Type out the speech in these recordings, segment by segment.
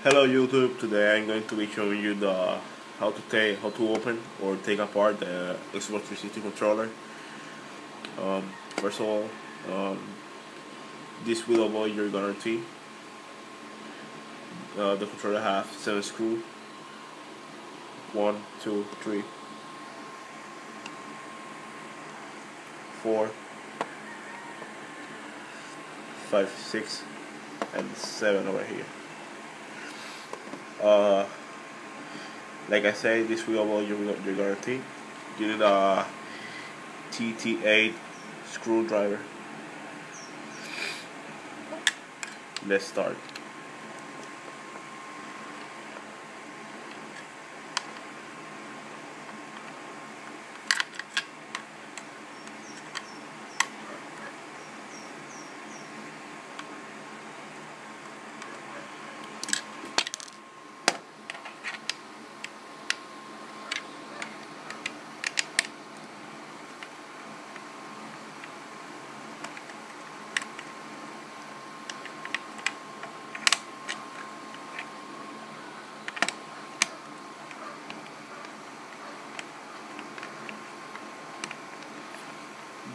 Hello YouTube. Today I'm going to be showing you the how to open or take apart the Xbox 360 controller. First of all, this will avoid your guarantee. The controller has 7 screws. 1, 2, 3, 4, 5, 6, and 7 over here. Like I said, this will avoid your guarantee. You need a TT8 screwdriver. Let's start.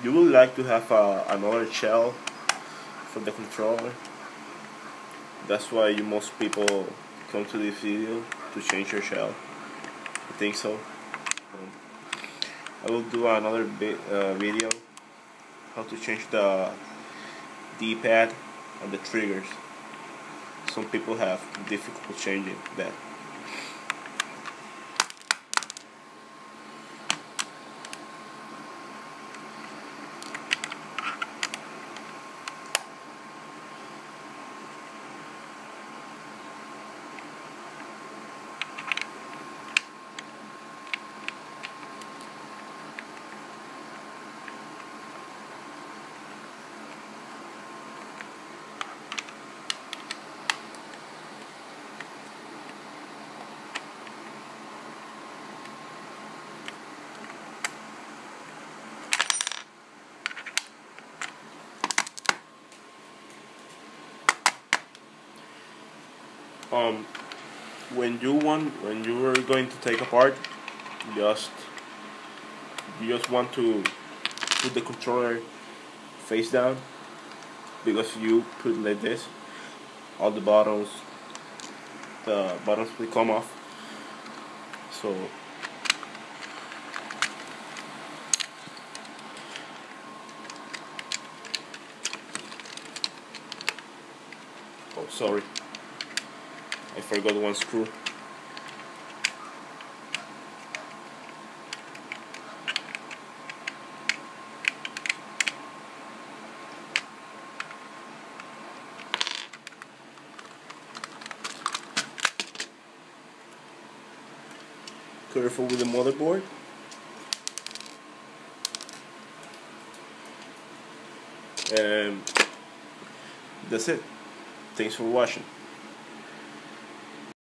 You would like to have another shell for the controller. That's why most people come to this video to change your shell. I think so. I will do another video how to change the D-pad and the triggers. Some people have difficulty changing that. When you are going to take apart, you just want to put the controller face down, because you put like this, all the buttons will come off. So oh, sorry, I forgot one screw. Careful with the motherboard. And that's it. Thanks for watching.